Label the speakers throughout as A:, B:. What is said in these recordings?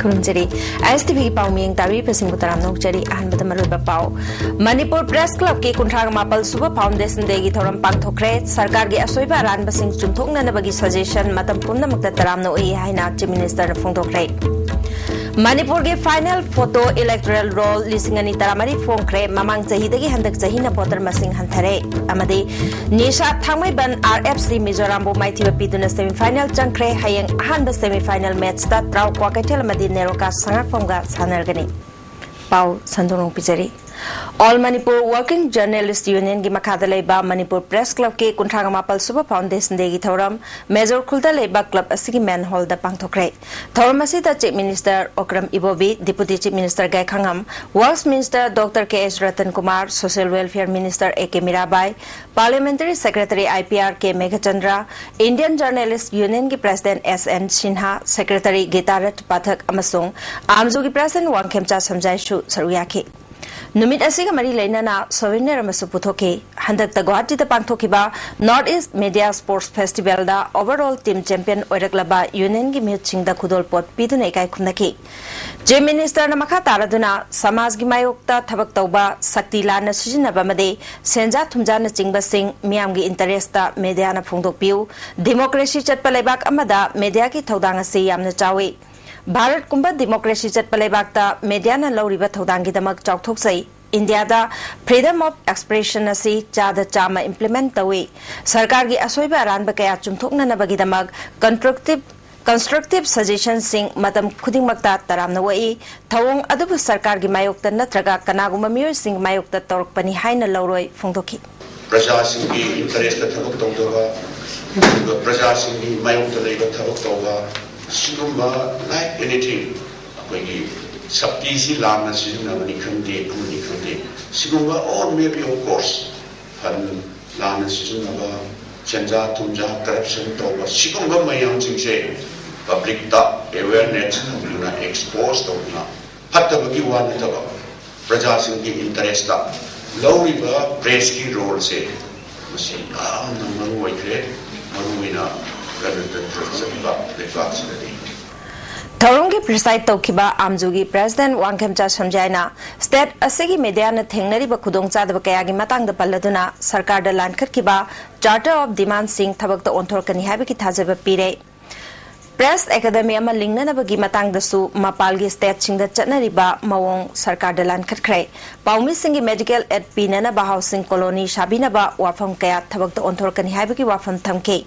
A: Kurunjari, ISTV Pauming Tari Pesingutaram Nokjari and Batamaruba Pau. Manipur Press Club K Kuntraga Mapal Super Foundation Degi Thoram Pangthokre, Sarkargi Asoiba Ran Basing Chuntung Nanabagi suggestion Matam Punda Muktaram no E Haina Chief Minister Fungtokre. Manipur के final photo electoral roll लिसिंगनी तरामरी फोंक्रे ममांग चहीदगी हंदक चहीना voter मसिंग हंथरे अमदे निशा थांगमैबन RFC मिजोराम बो माइथि पिदुना सेमीफाइनल चंक्रे हयंग अहानब सेमीफाइनल मैच ता त्राउ क्वाकैथेल मदि नेरोका संगफंगा सानरगनी पाउ संदोंग पिजरी All Manipur Working Journalist Union की मखादा लेबा Manipur Press Club के कुंठांग मापल सुपर फाउंडेशन देगी थौरम मेजर खुलदा लेबा क्लब असिगी मैन हॉल दा पांगथोक्रे थौरम असिदा chief minister Okram Ibobi deputy chief minister Gaikhangam works minister doctor K S. Ratan Kumar social welfare minister A K. Mirabai parliamentary secretary IPR K Meghchandra Indian journalist union की president S.N. Sinha secretary Geetarath Pathak अमसुंग आमजू की प्रेसिडेंट वांगखेमचा समजाइशु सरुयाखी Numit asiga mari lainana souvenir amasu puthoki handak ta Guwahati ta pangthokiba North East Media Sports Festival da overall team champion oiraklaba union gi mihutching da khudol pot piduna ikai khumnaki je minister na makha taraduna samaj gi mayokta thabak tauba sakti lana sijinaba made senja thumja na chingba sing miyam gi interest ta media na phungdok piu democracy chatpa leibak amada media ki thodang ase yamna chawi Bharat कुंभ democracy चटप लेबाक्ता मीडियाना लौरिबा थौदांगीदमक चौथोक्सै इंडियादा freedom of expression असी चादा चामा इंप्लीमेंट तवे सरकार की असोइबा अरानबा कया चुमथोकननबगीदमक कंस्ट्रक्टिव सजेशन सिंग मतम खुदिंगमक्ता तरामना वई थवोंग अदुबु सरकार की मायोक्ता नत्रगा कनागुमा मियोय सिंग मायोक्ता तौरकपनी हाइना लौरोय फोंदोखी
B: प्रजा सिंग की इंटरेस्ट थबक तौदोगा प्रजा सिंग की मायोक्ता लेबा थबक तौगा Sigumba, like anything, when Sapti si lama sigumba nikande, kunikande. Sigumba, or maybe of course, and lama sigumba, chenja, tunja, corruption, toba. Sigumba mayang singse, public da awareness, na exposed to na. Hatta bagi wan taba, praja singi interest da. Low river press ki role se, masi naman waikre, maruina.
A: थौरंगी preside तौखिबा आमजुगी president Wangkhemcha समजायना state असेगी media न थेंगनरिबा खुदोंचादबा कयागी मतंगदा पल्लदुना सरकार द लानखरखिबा चार्टर ऑफ डिमांड सिंग थबकता ओंथोरकनी हाबिकी थाजबा पीरे प्रेस एकेडमी अमा लिंगननबगी मतंगदसु मपालगी स्टेट सिंगदा चटनरिबा मवोंग सरकार द लानखरखरे पाउमी सिंगी मेडिकल एड पीननबा हाउसिंग कॉलोनी शाबिनबा वाफम कया थबकता ओंथोरकनी हाबिकी वाफम थमके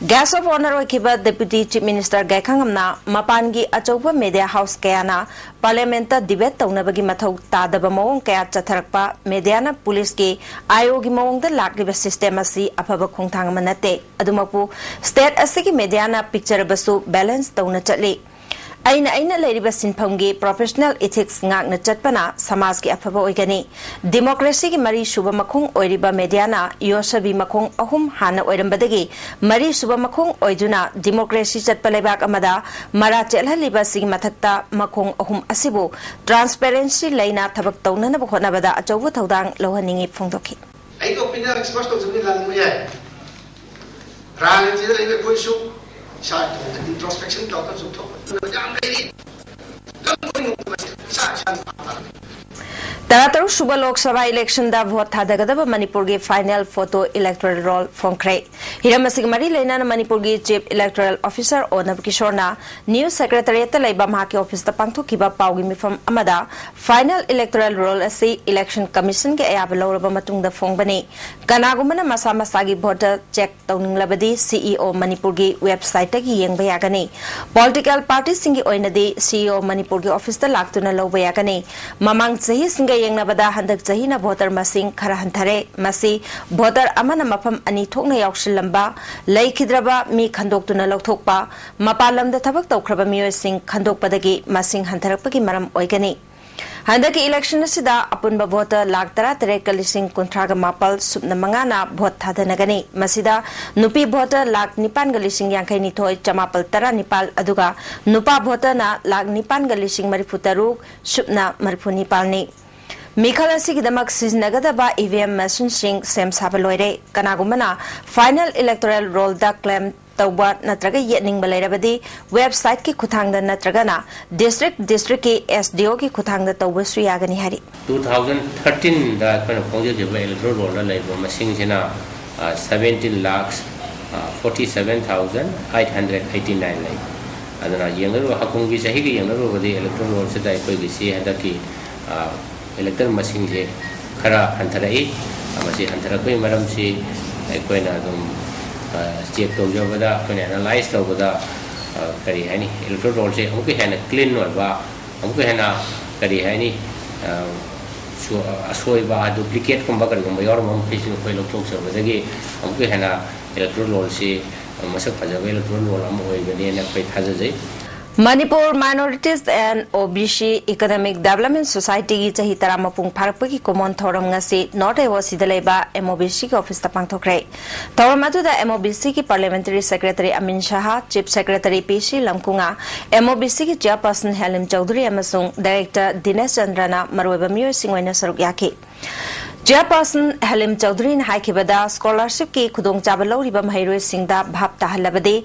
A: Guest of honor oikiba Deputy Chief Minister Gaikhangam mapangi achouba media house kayana parliament debate taunabagi mathau tadaba mawong kaya chatharakpa media na police ki ayogi mawong da lakliba system asi afaba khongthang manate adumapu state asigi media na picture basu balance tauna chatli aina leiriba sinphamgi professional ethics ngakna chatpana samaj ki afaba oigani democracy ki mari suba makhong oiriba media na yosabi makhong ahum hana oirambadagi mari suba makhong oiduna democracy chatpa lebak amada mara chelhaliba sig mathakta makhong ahum asibu transparency leina thabak tauna na bkhona bada achoubu thodang lohaningi phongdokhi
C: ai ko opinion express to jami lan mu ye rang ji le koi su sa introspection doctor su to
A: Taratar Suba Lok Sabha election da vote thadagada Manipur ge final photo electoral roll phongkre Hiramasig mari leina Manipur ge chief electoral officer Onab Kishorna news secretariat laiba mahaki office ta pangthokiba paugi mifam amada final electoral roll asi election commission ge ayab lawraba matungda phongbani kanagumana masa masagi voter check tawninglabadi CEO Manipur ge website ta gi yengba yagani political parties singi oinadi CEO Manipur ge office ta laktuna lawba yagani mamang sahi singa yengnabada handak chahina voter masing khara hanthare masi voter amana mafam ani thokna yaukshilamba leikidraba mi khandoktuna lokthokpa mapalamda thabak tawkhraba miyoy sing khandokpadagi masing hantharakpagi maram oigani handaki election asida apunba voter lakh tara tere kalising kontraga mapal subna mangana vote thadanagani masida nupi voter lakh nipan galising yankai ni thoi chamapal tara nipal aduga nupa voter na lakh nipan galising marifutaru subna marifuni palni Mikhala Sigidamak Siznagadaba EVM machine sing Sem Sabaloire, Kanagumana, final electoral roll da claim tauba natraga yetning balairabadi website ki kuthangda natragana district ki SDO ki kuthangda tauba suyagani hari
D: 2013 da kana pongje ge electoral roll la laibo masing sina 17 lakhs 47,889 lai adana yengaru hakungi sahi ge yengaru badi electoral roll se dai koi gisi handa ki electoral masing je khara hantarai amasi hantara koi maram si koi na dum check to jobada koi analyze to bada kari hani electoral roll se amku hena clean no ba amku hena kari hani asoi ba duplicate kumba kari kumba yor mom phisi koi lok tok sabadagi amku hena electoral roll se masak phajabe electoral roll am hoi bani na koi thajai
A: Manipur Minorities and OBC Economic Development Society ki chahi taramapung pharapagi common thoram ngasi North East Sidaleba MOBC ki office ta pangthokre thoram adu da MOBC ki Parliamentary Secretary Amin Shah Chief Secretary PC Lamkunga MOBC ki Chairperson Halim Chaudhary amasung Director Dinesh Chandrana maroiba miyo singwaina saruk yaki Chairperson Halim Chaudhary na haikibada scholarship ki khudong chaba lawriba mahairoi singda bhap tahalabade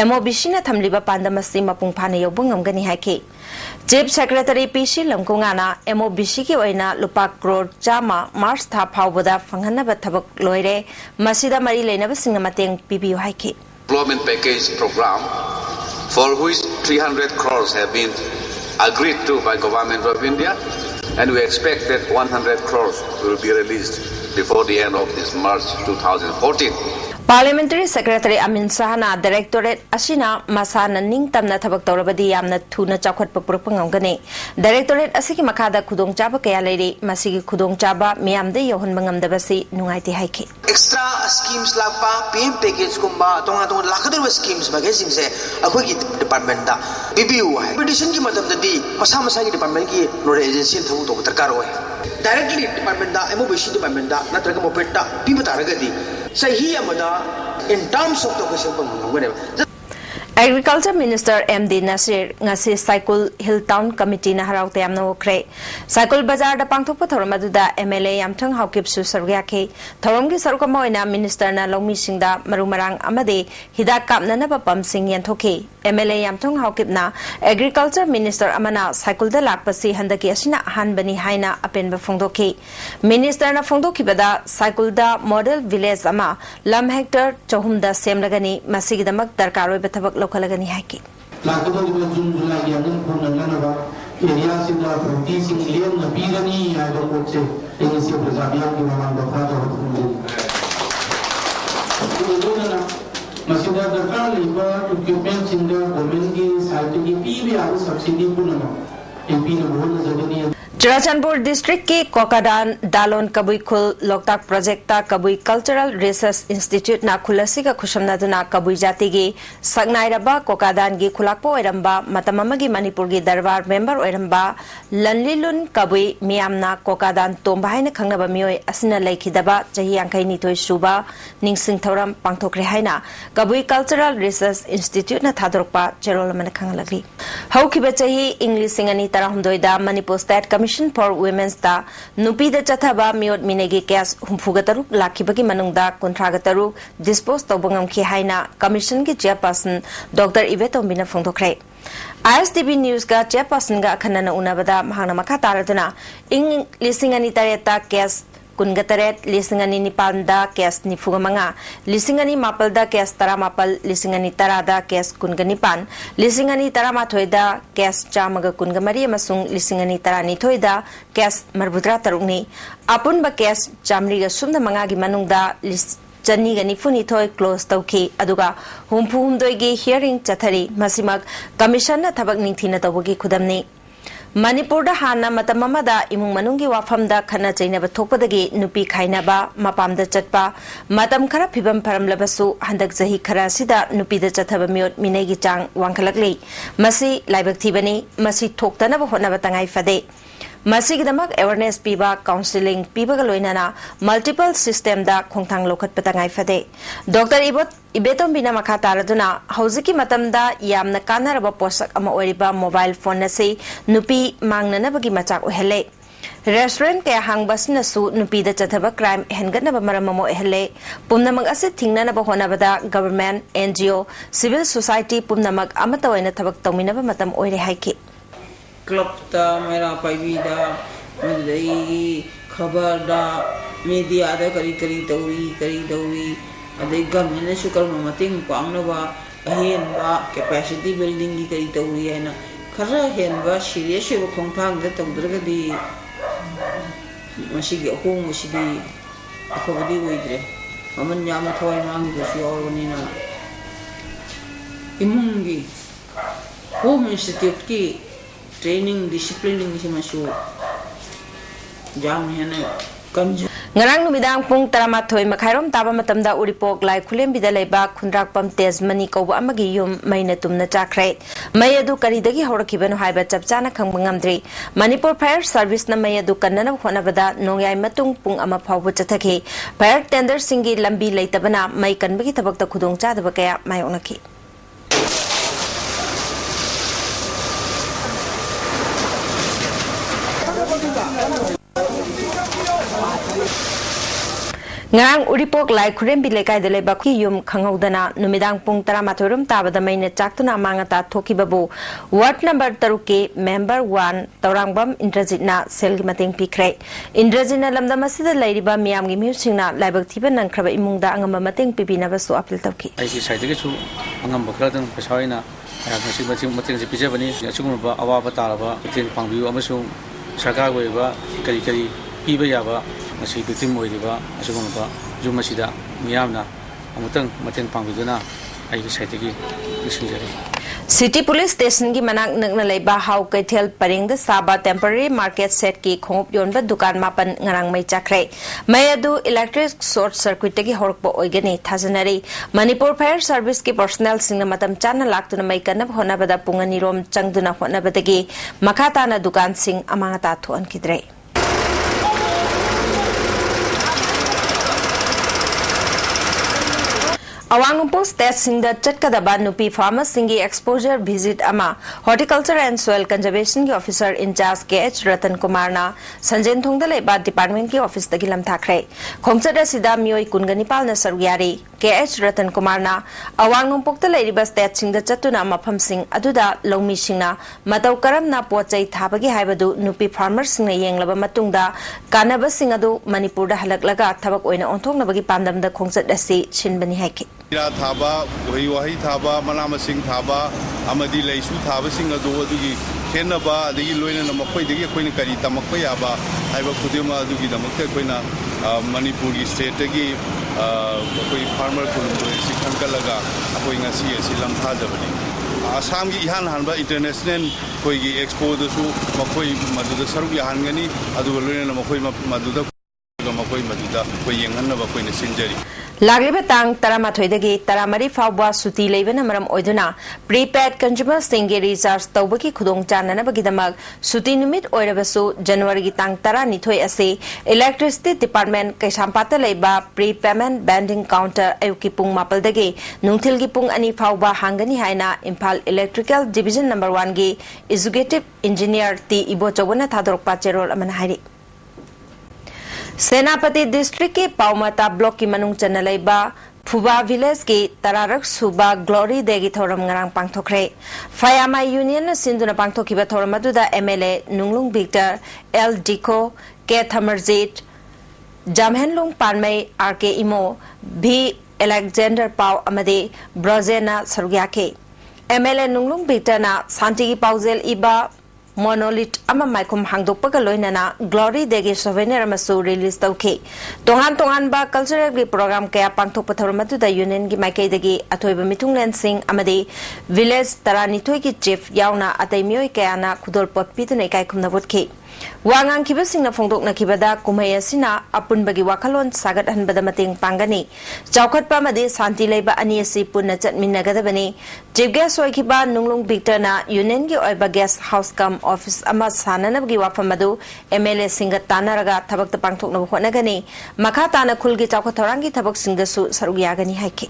A: MOBC na thamliba pandamasi mapung phana yobung ngamgani haiki Chief Secretary PC Lamkunga na MOBC ki oina lupa crore chama March tha phawbada phanghanaba thabak loire masida mari leinaba singna mateng pibiu haiki
E: Employment package program for which 300 crores have been agreed to by Government of India. And we expect that 100 crores will be released before the end of this March 2014.
A: Parliamentary Secretary Amin Shahna Directorate Asina Masana Ning Tamna Thabak Torabadi Yamna Tuna Chakwat Papurpangangani. Directorate Asiki Makada Kudong Chaba Kaya Lady Masigi Kudong Chaba Miamde Yohan Bangam Dabasi Nungaiti Haiki.
F: Extra schemes lakpa PM package kumba tonga lakadar schemes bagay se akhoi department da BBU hai petition ki matam da di masa ki department ki node agency thawu to tarkar hoy directly department da MOBC department da natraga mopet da pibataraga di sahi amada in terms of the question pangane
A: Agriculture Minister MD Nasir ngasi Cycle Hill Town Committee na haraw tayam na okre Cycle Bazaar da pangthokpa thoram aduda MLA yamthang haukip su sarugya ke thoram gi sarukam oina minister na longmi singda marumarang amade hidak kapna na papam sing yanthoke MLA yamthang haukip na Agriculture Minister amana Cycle da lakpasi handaki asina han bani haina apen ba phongdoke Minister na phongdoki bada Cycle da model village ama lam hectare chahum da semlagani masigi damak darkar oi bathabak kalagani haiki
G: lakado di June July yang pun nanaba area sinda practicing lien na birani ya do koche ini si berzabian di mana bapak atau itu na masih ada kali bahwa equipment sinda government ki site ki PB harus subsidi pun nama MP na bahwa jadi
A: Churachandpur District ki Kokadan Dalon Kabui Khul Loktak Project ta Kabui Cultural Research Institute na khulasi ka khushamna duna Kabui jati gi Sagnairaba Kokadan gi khulakpo oiramba matamamagi Manipur gi Darbar member oiramba Lanlilun Kabui Miamna Kokadan Tomba haina khangnaba mioi asina laikhidaba chahi angkai nitoi suba ningsing thoram pangthokre haina Kabui Cultural Research Institute na thadorpa cherol man khanglagli haukiba chahi English singani tarahumdoi da Manipur State Commission for Women's da Nupi da Chathaba Miot Minegi Case Humfugataru Lakibaki Manungda Kontragataru dispose to Bungam Ki Haina Commission ki Chairperson Dr. Iveto Mina Fongtokre ISTV News ga Chairperson ga Kanana Unabada Mahana Makataraduna Ing Lisingani Tareta Case Kungataret Lisingani Nipanda Case Nifugamanga Lisingani Mapalda Case Taramapal Lisingani Tarada Case Kunganipan Lisingani Taramatoida Case Chamaga Kungamari Masung Lisingani Tarani Toida Case Marbutra Tarugni Apunba Case Chamriga Sunda Mangagi Manungda Chani gani funi thoi close tauki aduga humpu humdoigi hearing chathari masimak commission na thabak ningthina tawagi khudamni Manipur da hana matamamada imung manungi wafamda khana chainaba thokpadagi nupi khainaba mapamda chatpa matam khara phibam pharamlabasu handak jahi khara sida nupi da chathaba miot minegi chang wangkhalakli masi laibak thibani masi thoktanaba honaba tangai fade Masigidamak awareness piba counseling piba galoinana multiple system da khongthang lokhat patangai fade Dr. Ibetom bina makha taraduna hauziki matamda yamna kanaraba posak ama oriba mobile phone na se nupi mangnanabagi machak ohele Restaurant kaya hangbasna su nupida chathaba crime hengatnaba maramamo ehle pumnamak ase thingnanaba honabada government NGO civil society pumnamak amata oina thabak tawminaba matam oire haiki
H: club ta mera paivida madai khabar da media da kari dawi adai government su karma mating pangnaba ahen ba capacity building gi kari dawi aina khara hen ba serious ba khongthang da tawdragadi masih gak hong masih di aku badi wajre, aman nyama thawai mang tu si orang ni na imungi home institute ki training disciplining si masuk jam ni na kanju.
A: Ngarang numidang pung taramathoi makhairom taba matamda uripok lai khulem bidalaiba khundrak pam tezmani koba amagi yum maina tumna chakrai mayadu karidagi horakibanu haiba chapchana khangbangamdri Manipur Fire Service na mayadu kannana khonabada nongyai matung pung ama phawbu chathaki fire tender singi lambi leitabana mai kanbagi tabakta khudong chadaba kaya mayonaki Ngang uripok lai khurem bi lekai de leba ki yum khanghodana numidang pung taramatorum tabada maina chaktuna mangata thokibabu ward number 3 ke member 1 tawrangbam indrajitna selgi mateng pikre indrajitna lamda masida lairiba miyam gi musingna laibak thiba nangkraba imungda angamba mateng pibina basu apil tawki
I: aisi side ge chu angamba khradang pasaina ngasi mateng mateng ji pijabani achugumba awaba taraba tin pangbiu amasung sarkar goiba kari piba yaba masih victim oiriba asugumba jumasida miyamna amutang mateng pangbiduna ai saitegi isinjari
A: City Police Station ki manak nagna leiba hau kaithel paring da saba temporary market set ki khongop yonba dukan mapan ngarang mai chakre mayadu electric short circuit ki horkpo oigani thajanari Manipur Fire Service ki personnel singna matam chana laktuna mai kanab honabada pungani rom changduna honabadagi makata na dukan sing amangata thuan kidre Awangumpo state singda chatkadaba nupi farmers singi exposure visit ama horticulture and soil conservation ki officer in charge KH Ratan Kumar na sanjen thongda leba department ki office tagi lam thakre khongchada sida mioi kungani pal na sarugyari KH Ratan Kumar na awangumpo ta leiriba state singda chatuna mafam sing aduda lawmi singna matau karam na pochai thabagi haibadu nupi farmers singna yenglaba matungda kanaba sing adu Manipur da halaklaga thabak oina onthokna bagi pandam da khongchat asi chinbani haiki
J: ira thaba wahi thaba malama sing thaba amadi leisu thaba sing adu adugi khenaba adigi loina na makhoi digi koina kari tamakpa yaba aiba khudima adugi damakte koina Manipur state gi koi farmer kulumdo sikhan kalaga koi ngasi esi lam thajabani Assam gi ihan hanba international koi gi expo du su makhoi maduda saruk yahan gani adu loina na makhoi maduda makhoi maduda koi yengan na koi na sinjari
A: Lagliba tang taramathoidagi taramari fawba suti leibana maram oiduna prepaid consumer singe recharge tawbaki khudong chanana bagidamak suti numit oirabasu January gi tang 12 ase electricity department kaisampata leiba prepayment banding counter ayuki pung mapaldagi nungthil gi pung ani fawba hangani haina Imphal electrical division number 1 gi executive engineer T Ibo Chobana thadorpa cherol amana hari Senapati district के पाउमता block की मनुंग चनलैबा फुबा village के तरारक सुबा glory देगी theorem ngarang pangthokre Fayama Union Sinduna pangthokiba thoram aduda MLA Nunglung Victor L Diko K Thamarjit Jamhenlung Panmai RK Imo B Alexander Pau amade Brozena Sarugyake MLA Nunglung Victor na Santigi Pauzel iba monolith ama maikum hangdokpaga loinana glory degi souvenir amasu release tawke tongan ba cultural program kaya pangthokpa thoramatu da union gi maikai degi athoiba mitunglen sing amade village tarani thoi ki chief yauna atai mioi kaya na khudol pot pitune kai khumna botke wangang kiba singna phongdok na kibada kumai asina apun bagi wakalon sagat hanbada mating pangani chawkhatpa made santi leiba ani asi punna chatminagada bani chief guest oikiba nunglung victor na union gi oiba guest house kam office ama sanana bagi wafamadu MLA singa tanaraga thabak ta pangthokna hotnagani makha tana khulgi chawkhat thorangi thabak singda su sarugya gani haike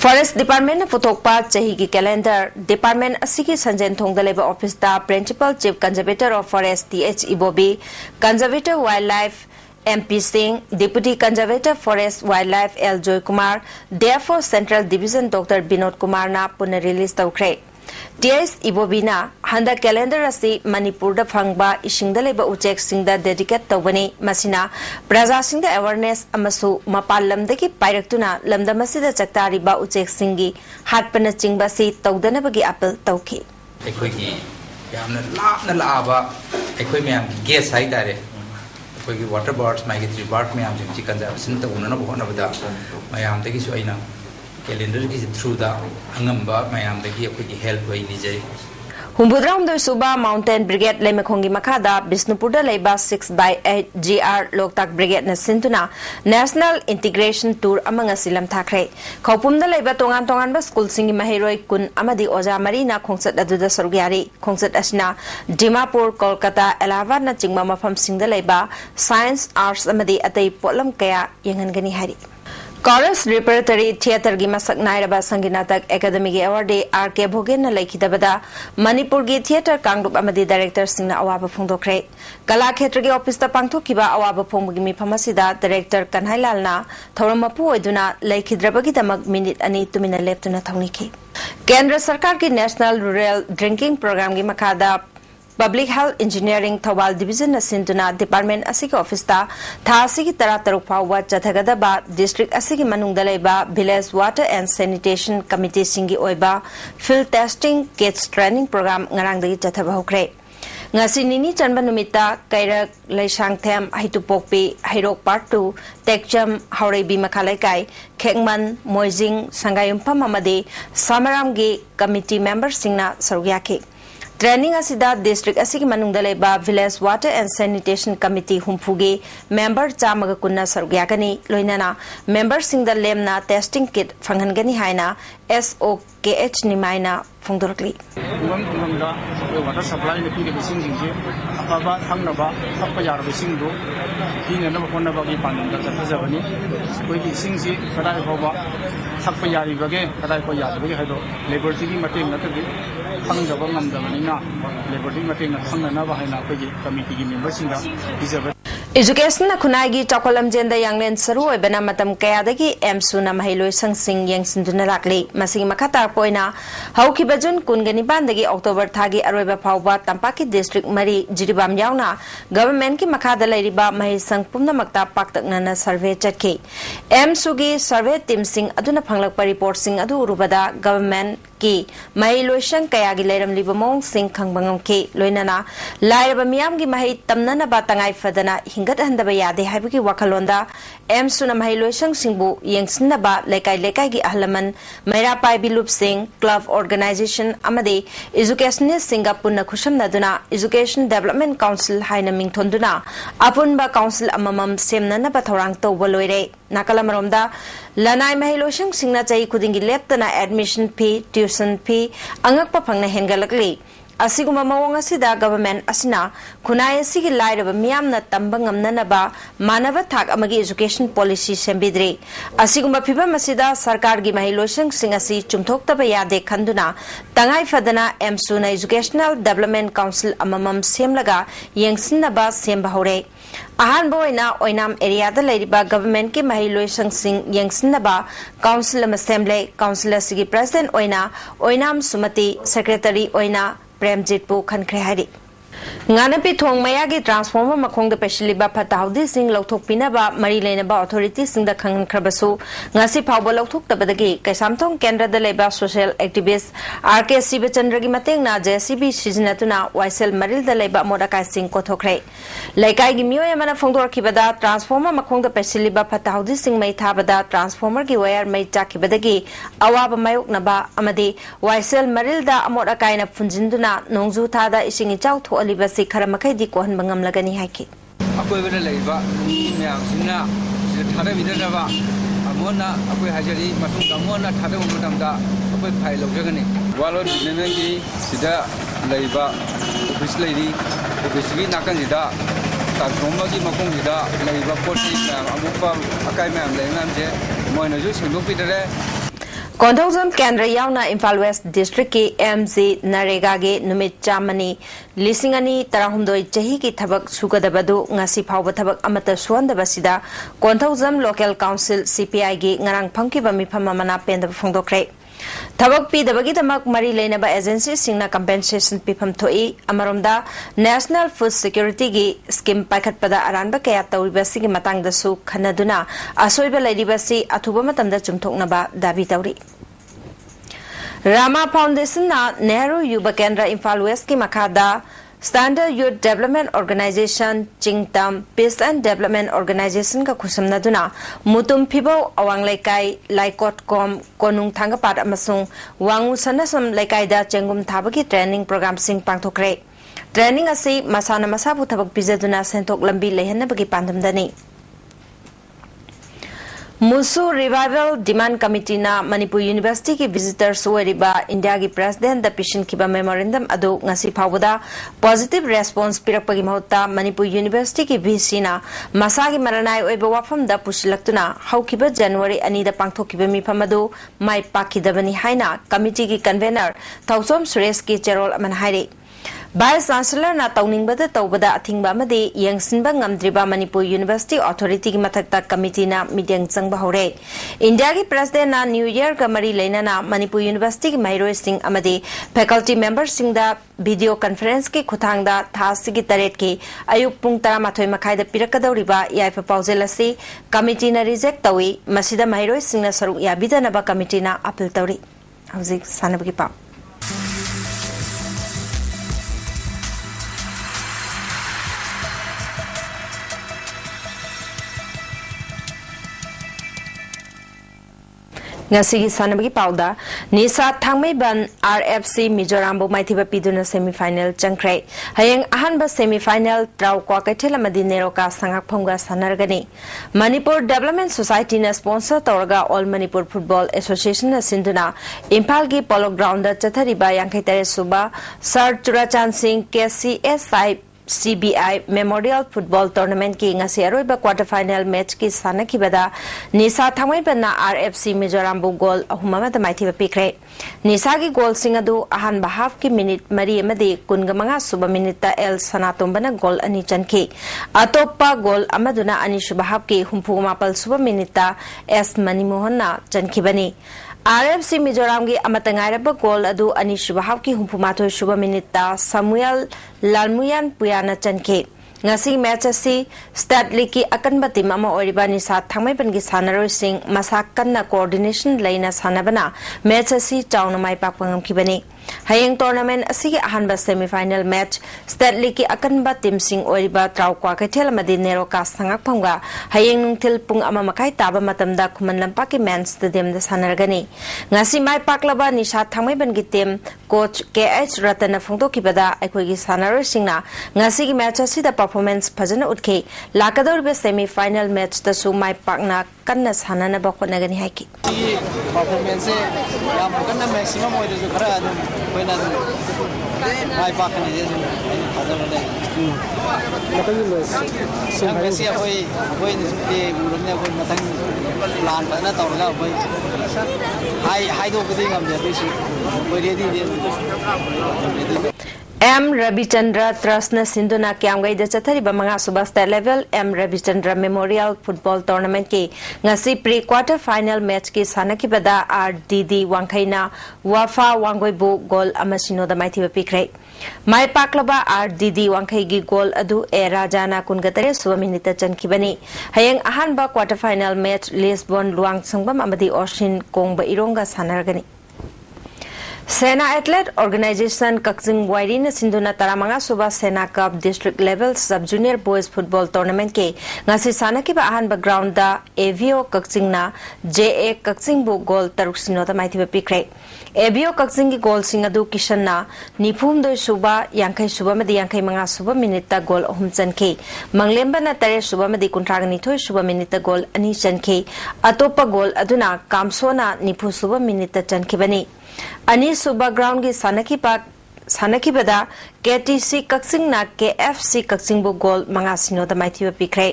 A: Forest Department पुथोकपा चाही की calendar Department असि संजन थोंगदा लेबा office दा Principal Chief Conservator of Forest TH Ibobi, Conservator Wildlife MP Singh, Deputy Conservator Forest Wildlife L Joy Kumar, therefore Central Division Dr. Binod Kumar na puna release tawkre. TS Ibobina handa calendar asi Manipur da phangba isingda leba uchek singda dedicate tawbani masina praja singda awareness amasu mapal lamdagi pairaktuna lamda masida chaktari ba uchek singi hatpana chingba si tawdana bagi appeal tawki
K: ekoi gi yamna laaba ekoi myam guest hai tare ekoi gi water birds migratory bird myam jim conservation ta unana bhona bada mayam dagi su aina calendar is through the angamba mayam dagi ekoi help hoi ni jai
A: Humbudram do Suba Mountain Brigade Lemekhongi Makada Bisnupurda Leba 6/8 GR Loktak Brigade na Sintuna National Integration Tour among Asilam Thakre Khopumda Leba Tongan Tongan ba School Singi Mahiroi Kun Amadi Oja Marina Kongsat Aduda Sorgyari Kongsat Asna Dimapur Kolkata Allahabad na Chingma Mafam Singda Leba Science Arts Amadi Atay Polam Kaya Yangangani Hari Chorus Repertory Theatre gi masak nairaba sanginatak Academy gi award RK Bhogen na laikidabada Manipur gi theatre kangrup amadi director singna awaba phongdokre kala khetra gi office ta pangthokiba awaba phonggi mi phamasida director Kanhailal na thoramapu oiduna laikhidrabagi damak minute ani tumina leptuna thongnikhi Kendra Sarkar ki National Rural Drinking Program gi makada Public Health Engineering Thawal Division Asintuna Department Asiki Office ta Thasiki Tarataruk Pawa Chathagadaba District Asiki Manungdaleba Village Water and Sanitation Committee Singi Oiba Field Testing Kits Training Program Ngarangdagi Chathabahokre Ngasi Nini Chanba Numita Kairak Laisangthem Haitupokpi Hairok Part 2 Tekcham Haurebi Makalaikai Kekman Moizing Sangayumpam Amade Samaramgi Committee Member Singna Sarugyaki Training asida district asigi manungda leba village water and sanitation committee humpuge member chamaga kunna sargyakani loinana member singda lemna testing kit fanghangani haina SOKH nimaina phongdorkli
L: water supply ni pige bising jinje apaba thangnaba thappa yar bising do hina na khonna ba gi panda thajabani koi gi singsi kadai hoba thappa yari bage kadai ko yar bage haido labor ti mateng na tagi phangdaba ngamdabanina labor ti mateng na phangna ba haina ko gi committee gi member singa dijaba
A: Education na kunagi Chokolam Jenda Yanglen Saru Bena Matam Kayadagi Emsuna Mahilo Sang Sing Yang Sinduna Lakli Masing Makata Poina Hauki Bajun Kungani Bandagi October Thagi Arweba Pauba Tampaki District Mari Jiribam Yauna Government ki Makada Lariba Mahi Sang Pumna Makta Paktak Nana Survey Chatki Emsugi Survey Team Sing Aduna Panglakpa Report Sing Adu Urubada Government ki Mahilo Sang Kayagi Leram Libamong Sing Kangbangam Ki Loinana Lairaba Miam ki Mahi Tamnana Batangai Fadana Hingat handaba yade haibagi wakalonda Emsuna Mahilo Sang Singbu Yengsinaba Lekai Lekai gi Ahlaman Maira Pai Bilup Singh Club Organization Amade Educationist Singapore na Khusham Naduna Education Development Council Haina Mingthonduna Apunba Council Amamam Semna Bathorang to Waloire Nakalamaromda Lanai Mahilo Sang Singna Chai Kudingi Leptana admission fee tuition fee Angakpa Pangna Hengalakli Asiguma mawang asida government asina kunai asigi lairaba miyamna tambang amnanaba manava thak amagi education policy sembidre asiguma phibam asida sarkar gi mahilosang singasi chumthoktaba yade khanduna tangai fadana emsuna educational development council amamam semlaga yengsinaba semba hore ahan boina oinam area da lairiba government ki mahilosang sing yengsinaba council assembly council asigi president oinam sumati secretary oina Premjit Bu Khankre Hari Nganapi Thong Mayagi Transformer Makong the Peshiliba Pataudi Sing Lotok Pinaba Mari Lenaba Authority Sing the Kang Krabasu Ngasi Pawba Lotok Tabadagi Kasamtong Kendra the Labor Social Activist RK Sibachandragi Mateng na JCB Shizinatuna Waisel Maril the Labor Modakai Sing Kotokre Laikai Gimio Yamana Fongdor Kibada Transformer Makong the Peshiliba Pataudi Sing May Tabada Transformer Giware May Jakibadagi Awaba Mayok Naba Amadi Waisel Maril da Amodakai na Funjinduna Nongzu Tada Ising Chau Alibasi Karamakai di Kohan Bangam Lagani Haki.
M: Aku ibadah leba, yang sina thada bidana amona aku hajari matung amona thada umudam da aku phai logani. Walau dinamiki sida leba office lady office gi nakan sida transformer gi makong sida leba poti amupa akai mam lenam je moina ju singuk bidare
A: Konthozam Kendra Yauna Imphal West District ki MZ Narega ge numit chamani lisingani tarahumdoi chahi ki thabak sugadabadu ngasi phawba thabak amata suandaba sida Konthozam Local Council CPI ge ngarang phangkiba mifam amana pendaba phongdokre Thabak pi dabagi damak mari leinaba agency singna compensation pifam thoi amaromda National Food Security gi scheme paikhat pada aranba kaya tawriba sigi matang dasu khanaduna asoiba lairibasi athuba matamda chumthoknaba dabi tawri Rama Foundation na Nehru Yuba Kendra Imphal West ki makhada Standard Youth Development Organization Chingtam Peace and Development Organization ka khusamna duna mutum phibo awang laikai laikot kom konung thangapat amasung wangu sanasam laikai da chengum thabagi training program sing pangthokre training asi masana masabu thabak bijaduna sentok lambi lehenna bagi pandamdani Musu Revival Demand Committee na Manipur University ki visitors weriba India ki President da Pishin kiba memorandum adu ngasi phawda positive response pirakpagi mahutta Manipur University ki VC na masagi maranai oiba wafam da pushilaktuna haukiba January ani da pangthokiba mifam adu mai pakidabani haina committee ki convener Thausom Suresh ki cherol aman haire Vice Chancellor na tauningbada taubada athingba amadi yangsinba ngamdriba Manipur University Authority ki mathakta committee na meeting changba hore India ki President na New Year ka mari leina na Manipur University ki mairoi sing amadi faculty members sing da video conference ki khuthangda thasi ki taret ki ayuk pung 13 makhai da pirakadawriba yaifa paujel asi committee na reject tawi masida mairoi sing na saruk yabida naba committee na appeal tawri hauzik sanabagi pa Ngasi sanabagi pauda Nisa Thangmeiban RFC Mizoram bo maithiba piduna semi-final changkrai hayeng ahanba semi-final traw kwa kaithela madi neroka sangak phongga sanargani Manipur Development Society na sponsor tawraga All Manipur Football Association na sinduna Imphal gi polo ground da chathariba yankaitare suba Sir Churachan Singh KCSI CBI Memorial Football Tournament ki ngasi aroiba quarter final match ki sanakibada Nisa Thangmeiban na RFC Mizoram bo goal ahumama da maithiba pikre Nisa gi goal singadu ahan half ki minute mari amadi kungamanga suba minute ta El Sanatombana goal ani chanki atoppa goal amaduna ani suba half ki humpugmapal suba minute ta S Manimohan na chankibani RFC Mizoram gi amatangairaba goal adu ani suba half ki humpumathoi suba minute ta Samuel Lalmuyan Puyana chanke ngasi match asi statli ki akanba team ama oriba Nisa Thangmeiban gi sanaroi sing masak kanna coordination laina sanabana match asi chauna mai pakpangam kibani hayeng tournament asi ahanba semi final match statli ki akanba team sing oriba traukwa kaithel madi neroka sangak phangga hayeng nungthil pung ama makai taba matamda khuman lampa ki man stadium da sanargani ngasi mai paklaba Nisa Thangmeiban gi team coach KH Ratana phongdo kibada aikoi gi sanaroi singna ngasi gi match asi da performance phajana utke lakador be semi final match da su mai pakna kanna sanana ba khonagani haiki
N: performance yam kanna maximum oidu ju khara adum koina mai pakani je phajana le lakani match yang besi koi ni de urumnya koi mathang plan bana tawra koi hai do kudi ngam je besi koi ready de
A: M. Ravichandra Trustna Sindhuna Kyamgai da chathariba manga suba state level M. Ravichandra Memorial Football Tournament ki ngasi pre-quarter final match ki sanakibada RDD Wangkhaina Wafa Wanggoibu goal amasino da maithiba pikrai mai paklaba RDD Wangkhai gi goal adu e Rajana kungatare suba minute chankibani hayeng ahanba quarter final match Lisbon Luang Sangbam amadi Oshin Kongba Ironga sanargani Sena Athlete Organization Kakjing Wairina Sindhuna Taramanga Suba Sena Cup District Level Sub Junior Boys Football Tournament ke ngasi sanakiba ahanba ground da Avio Kakjing na JA Kakjing bu goal taruk sinota maithiba pikre Avio Kakjing gi goal singadu Kishan na nifum doi suba yankai suba madi yankai manga suba minute ta goal ahum chanke Manglemba na tare suba madi kuntragani thoi suba minute ta goal ani chanke atopa goal aduna Kamso na nifu suba minute ta chankibani Ani suba ground gi sanaki pak सानखिबदा KTC कक्सिंगना KFC कक्सिंगबु गोल मंगा Sinoda माइथिबा पिख्रे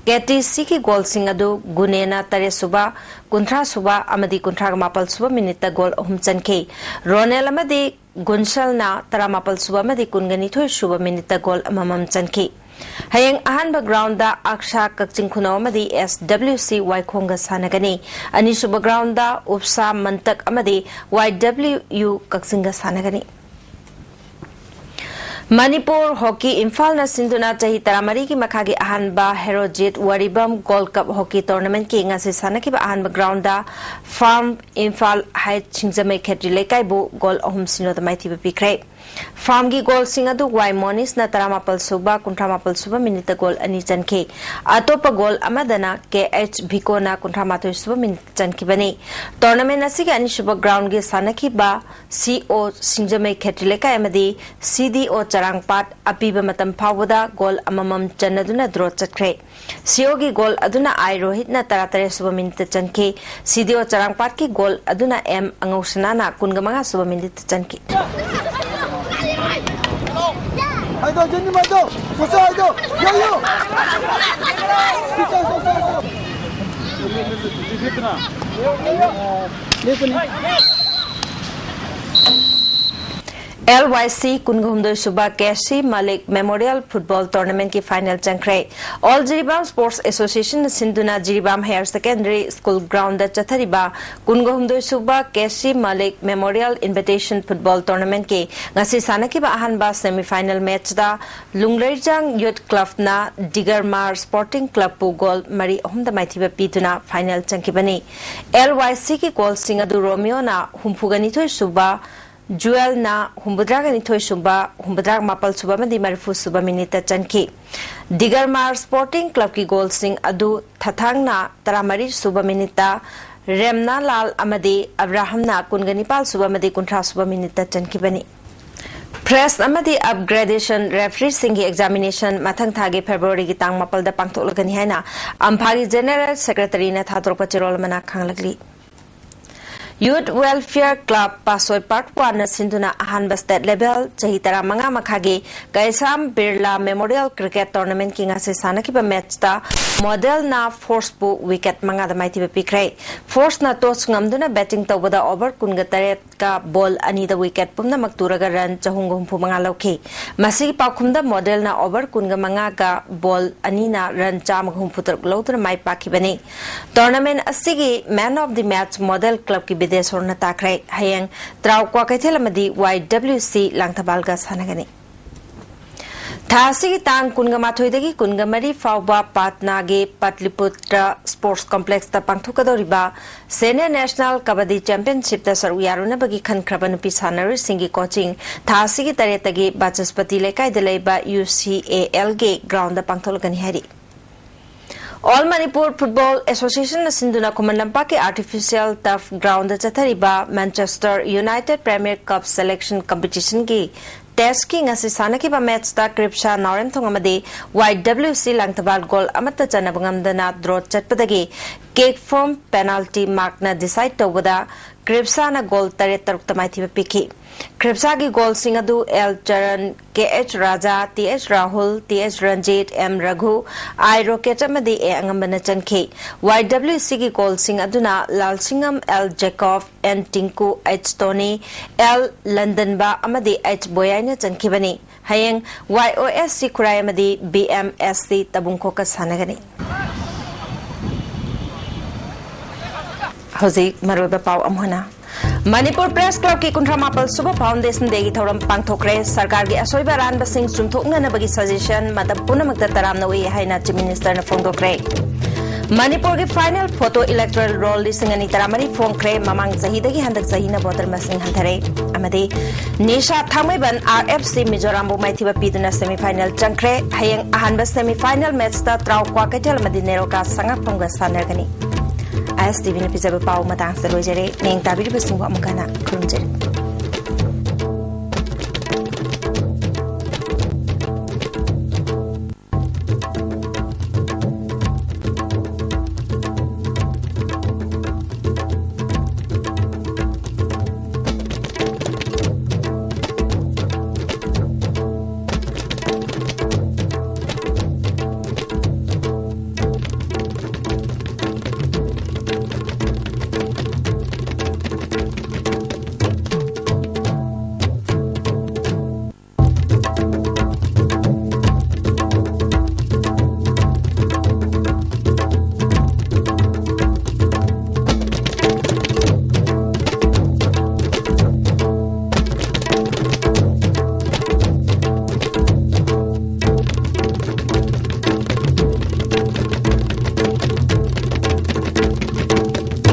A: KTC की goal सिंग अदु गुनेना तरे सुबा कुंथ्रा सुबा अमदी कुंथ्रा मापल सुबा minute गोल अहुम चनखे रोनेल अमदी गुनसलना तरा मापल सुबा अमदी कुनगनी थोय सुबा मिनिट गोल अममम चनखे हयंग अहानबा ग्राउंड अक्षा कक्चिंग खुनो अमदी SWC वाइखोंगा सानगनी अनिसुबा ग्राउंड उपसा मंतक अमदी YWU कक्सिंगा सानगनी मणिपुर हॉकी इम्फाल न सिंधुना चाही तरामरी की मखा की अहानबा Herojit Waribam gold cup hockey tournament की ngasi सानकिबा अहानबा ग्राउंड फार्म इम्फाल हाइट छिंगजमे खेत्री लेकाइबु गोल अहुम सिनो दमाइथिबा पिख्रे फार्म की गोल सिंग अदु वाई मोनिस न तरामापल सुबा कुंथ्रामापल सुबा मिनिट गोल अनि चनखे अतोप गोल अमदना KH भिकोना कुंथ्रामाथोय सुबा मिनिट चनखिबनी टूर्नामेंट असि के अनि सुबा ग्राउंड के सानकिबा CO सिंगजमे खेत्री लेकाइ अमदी CDO चरांगपाट अपीबा मतम फावदा गोल अममम चन्नदुना ड्रॉ चटख्रे CO की गोल अदुना आई रोहित न तरातरे सुबा मिनिट चनखे CDO चरांगपाट की गोल अदुना M अंगौसनाना कुनगमंगा सुबा मिनिट चनखे
O: Ayo, jadi maju, susah ayo, yo.
A: LYC कुनगुमदोय सुबा KC Malik memorial football tournament की फाइनल चंख्रे ऑल जिरीबाम स्पोर्ट्स एसोसिएशन सिंधुना Jiribam higher secondary school ground चथरिबा कुनगुमदोय सुबा KC Malik memorial invitation football tournament के ngasi सानकिबा अहानबा सेमीफाइनल मैच दा लुंगलेरजांग यूथ क्लब ना डिगरमार स्पोर्टिंग क्लब पु गोल मरी अहुम द माइथिबा पीतुना फाइनल चंखिबनी LYC की गोल सिंग अदु रोमियो ना हुमफुगनी सुबा जुएल ना हुम्बुद्रागनी थोय सुबा हुम्बुद्राग मापल सुबा मदी मरफु सुबा मिनिट चनखी दिगरमार स्पोर्टिंग क्लब की गोल सिंग अदु थथांगना तरामरी सुबा मिनिटा रेमना लाल अमदी अब्राहमना कुनगनिपाल सुबा मदी कुंठा सुबा मिनिट चनखिबनी प्रेस अमदी अपग्रेडेशन रेफरी सिंह की एग्जामिनेशन मथंग थागे फेब्रुआरी की तांग मापल द पांगथोलगनी हैना अम्फागी जनरल सेक्रेटरी ने थातोरपा चिरोल मना खांगलगली यूथ वेलफेयर क्लब पासोय पार्ट 1 सिंधुना अहानबा स्टेट लेवल चाही तरा मंगा मखागे Kaisam Birla memorial cricket tournament की ngasi सानकिबा मैच ता मॉडल ना फोर्स पु विकेट मंगा द माइथिबा पिख्रे फोर्स ना टॉस ngamduna बैटिंग तौबदा ओवर कुनगा तरेत का बॉल अनि द विकेट पुमना मक्तुरगा रन चहुंग हुमफु मंगा लौखे मसी पाखुमदा मॉडल ना ओवर कुनगा मंगा का बॉल अनि ना रन चाम हुमफु तर लौतर माइ पाखिबने टूर्नामेंट असिगी man of the match model club की विदेशोरना ताख्रे हयंग त्राउ क्वाकैथेल मदी YWC लांगथबालगा सानगनी थासी तांग कुनगमाथोइदगी कुनगमरी फावबा पाटनागे पाटलिपुत्र स्पोर्ट्स कॉम्प्लेक्स ता पांगथोकदोरिबा सीनियर नेशनल कबड्डी चैंपियनशिप ता सरू यारुनबगी खनख्रबा नुपी सानरी सिंगी कोचिंग थासी की तरेतगी बाचस्पति लेकाइद लेबा UCAL गे ग्राउंड दा पांगथोलगनी हैरी ऑल मणिपुर फुटबॉल एसोसिएशन सिंधुना कुमनलंपा के आर्टिफिशियल टफ ग्राउंड चथरिबा Manchester United premier cup selection competition की टेस्ट की ngasi सानकिबा मैच ता क्रिप्सा नौरेम थोंगमदे YWC लांगतबाल गोल अमत चनबंगमदना ड्रॉ चटपदगी केक फॉर्म पेनाल्टी मार्क ना डिसाइड तौबदा क्रिप्सा ना गोल तरे तरुक तमाइथिबा पिखी क्रिप्सा की गोल सिंग अदु L Charan KH Raja TH Rahul TH Ranjit M Raghu I rocket अमदे ए अंगमबना चनखे YWC की गोल सिंग अदुना Lal Singam L Jacob N Tinku H Tony L लंदनबा अमदे H बोयाइना चनखिबनी हयंग YOSC खुराय अमदे BMSC तबुंखो का सानगनी हौजिक मरोबा पाव अमहना मणिपुर प्रेस क्लब की कुंथ्रामापल सुबह फाउंडेशन देगी थौरम पांगथोक्रे सरकार की असोइबा रानबसिंग चुमथोकनबगी सजेशन मतम पुनमक्ता तरामनोई हाइना चीफ मिनिस्टर ने फोंदोक्रे मणिपुर की फाइनल फोटो इलेक्टोरल रोल लिसिंगनी तरामरी फोंख्रे ममांग सहीदगी हंदक सहीना वोटर मसिंग हंथरे अमदे निशा थांगमैबन RFC मिजोराम माइथिबा पीदुना सेमीफाइनल चंख्रे हयंग अहानबा सेमीफाइनल मैच ता त्राउ क्वाकैथेल मदि नेरोका संगाफंगा सानरगनी ISTV ने पिजब पाव मतंग से लोजरे नेंग ताबिर बसिंग अमगना खुरुंजरे